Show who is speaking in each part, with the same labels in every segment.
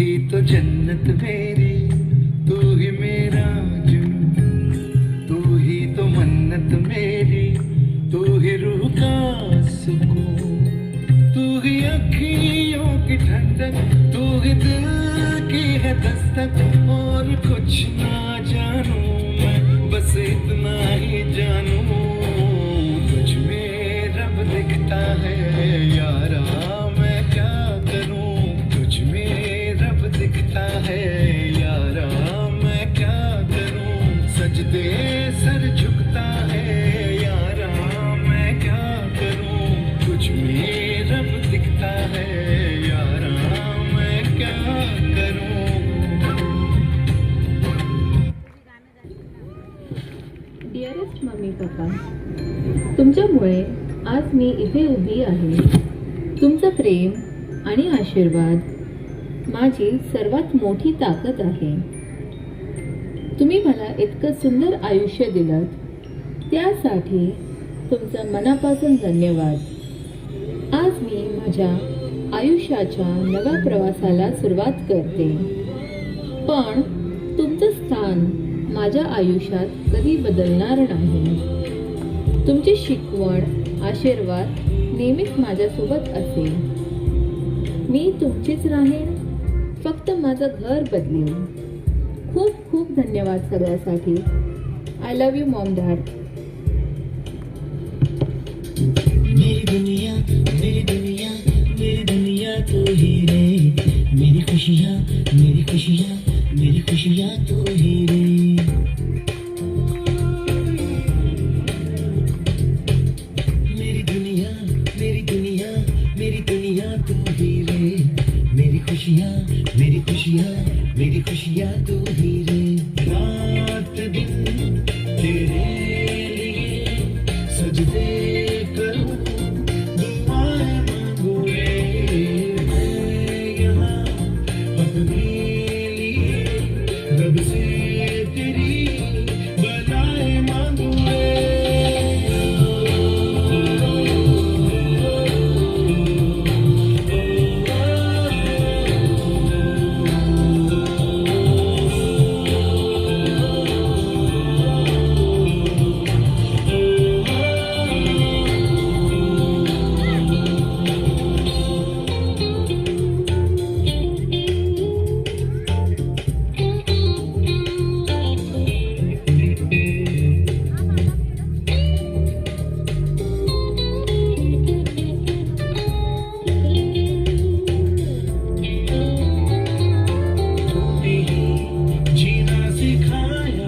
Speaker 1: ही तो जन्नत मेरी, तू ही मेरा जुनून, तू ही तो मन्नत मेरी, तू ही रूह का सुकून, तू ही अखियों की ठंडक, तू ही दिल की है दस्तक। और कुछ ना जानू मैं, बस इतना ही जानू, तुझ में रब दिखता है यारा, मैं क्या करूं। तुझ में रब दिखता है यारा, मैं क्या करूं। सजदे सर झुकता है यारा, मैं क्या करूं। तुझ में रब दिखता है यारा, मैं क्या करूं।
Speaker 2: डिअरेस्ट मम्मी पप्पा, तुमच्यामुळे आज मी इथे उभी आहे. तुमचं प्रेम आणि आशीर्वाद माझी सर्वात मोठी ताकद आहे. तुम्ही मला इतकं सुंदर आयुष्य दिलं, त्यासाठी तुमचं मनापासून धन्यवाद. आज मी माझ्या आयुष्याच्या नव्या प्रवासाला सुरुवात करते, पण तुमचं स्थान माझ्या आयुष्यात कधी बदलणार नाही. तुमची शिकवण, आशीर्वाद नेहमीच माझ्यासोबत असेल. मी तुमचीच राहीन, फक्त माझं घर बदलेल. खूप खूप धन्यवाद सगळ्यासाठी. I love you mom dad.
Speaker 3: मेरी दुनिया मेरी दुनिया मेरी दुनिया तू ही रे, मेरी खुशियाँ मेरी खुशियाँ मेरी खुशियाँ तू ही रे. मेरी दुनिया मेरी दुनिया मेरी दुनिया तू ही रे, मेरी खुशियाँ मेरी खुशियाँ मेरी खुशियाँ तू ही रे. रात दिन तेरे लिए सजदे करूं, दुआएं मांगू रे. मैं यहाँ अपने लिए रब से तेरी बलाएं मांगू रे. जीना सिखाया.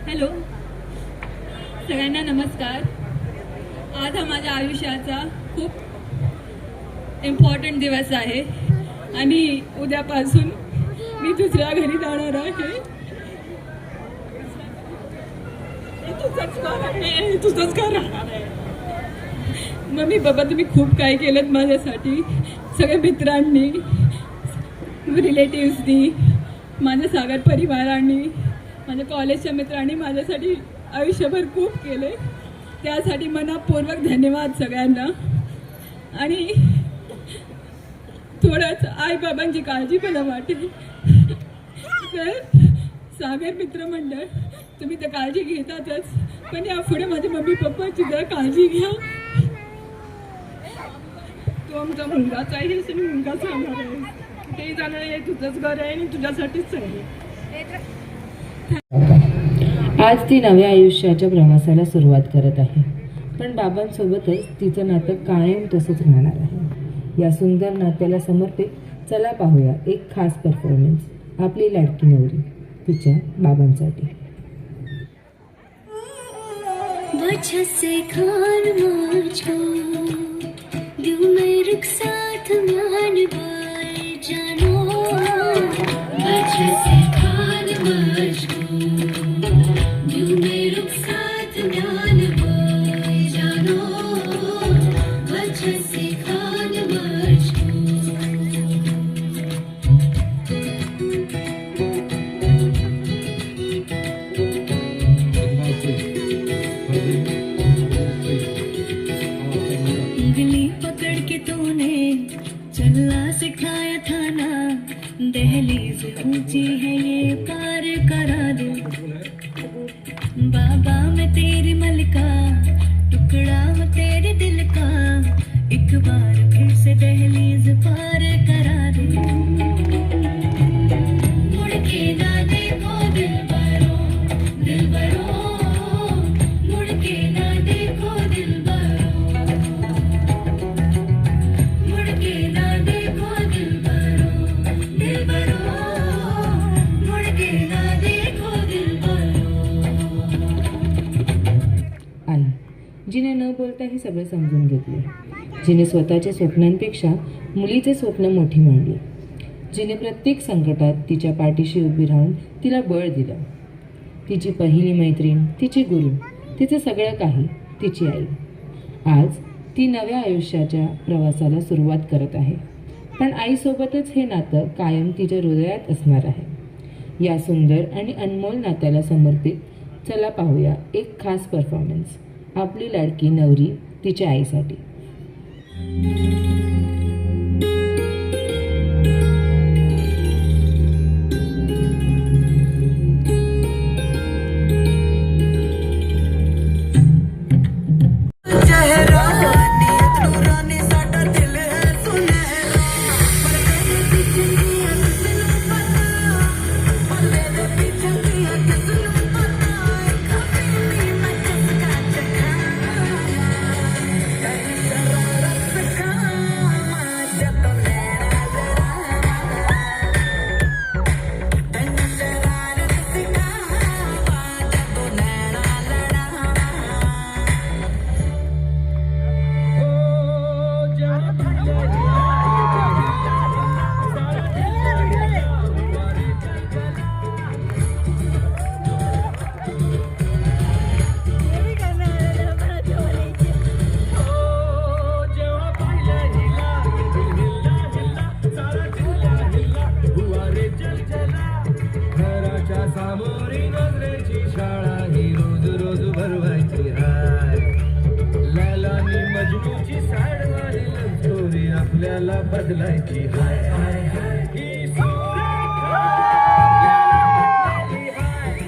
Speaker 4: हॅलो सगळ्यांना नमस्कार. आज हा माझ्या आयुष्याचा खूप इम्पॉर्टंट दिवस आहे आणि उद्यापासून मी दुसऱ्या घरी जाणार आहे. तुझंच घर राहणार आहे. मम्मी बाबा तुम्ही खूप काही केलं माझ्यासाठी. सगळ्या मित्रांनी, रिलेटिव्सनी, माझ्या सागर परिवारांनी, माझ्या कॉलेजच्या मित्रांनी माझ्यासाठी आयुष्यभर खूप केले. त्यासाठी मनापूर्वक धन्यवाद सगळ्यांना. आणि थोडंच आईबाबांची काळजी मला वाटेल. तर सागर मित्रमंडळ तुम्ही तर काळजी घेतातच, पण यापुढे माझ्या मम्मी पप्पाची जरा काळजी घ्या. तो आमचा मुलगाच आहे आणि मुलगाच राहणार आहे. ते जाणार आहे, तुझंच घर आहे आणि तुझ्यासाठीच आहे.
Speaker 2: आज ती नव्या आयुष्याच्या प्रवासाला सुरुवात करत आहे, पण बाबांसोबतच तिचं नातं कायम तसंच राहणार आहे. या सुंदर नात्याला समर्पित चला पाहूया एक खास परफॉर्मन्स. आपली लाडकी नवरी तिच्या बाबांसाठी.
Speaker 5: वजह से खान मुझको यूं मैं रुख साथ मान बार जानो. वजह से खान मुझको यूं मैं रुख साथ मान बार जानो. वजह से खान मुझको. करा दे बाबा मैं तेरी मलिका टुकड़ा हूँ तेरे दिल का एक बार फिर से दहलीज पार करा दे मुड़ के ना देखो दिलबरों मुड़ के ना देखो दिलबरों मुड़ के ना देखो दिलबरों मुड़ के ना देखो दिलबरों.
Speaker 2: आई जिने न बोलता हे सगळं समजून घेतले, जिने स्वतःच्या स्वप्नांपेक्षा मुलीचे स्वप्न मोठी मानली, जिने प्रत्येक संकटात तिच्या पाठीशी उभी राहून तिला बळ दिलं, तिची पहिली मैत्रीण, तिची गुरु, तिचं सगळं काही, तिची आई. आज ती नव्या आयुष्याच्या प्रवासाला सुरुवात करत आहे, पण आईसोबतच हे नातं कायम तिच्या हृदयात असणार आहे. या सुंदर आणि अनमोल नात्याला समर्पित चला पाहूया एक खास परफॉर्मन्स, आपली लाडकी नवरी तिच्या आईसाठी.
Speaker 1: सामोरी नजरेची शाळा ही रोज रोज भरवायची हाय. लैलानी मजनूची साडवारी स्टोरी आपल्याला बदलायची हाय. ही सुरेख आपल्याला हाय.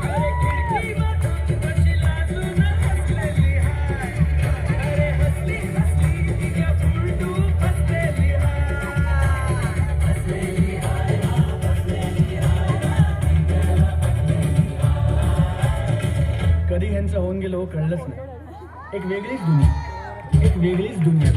Speaker 1: अरे खिडकीवर कशी लाजून हसलेली हाय. अरे हसली हसली तिच्या फुलटू हसलेली हाय. हसलेली हाय हसलेली हाय.
Speaker 3: कधी ह्यांचं होऊन गेलो कळलंच नाही. एक वेगळीच दुनिया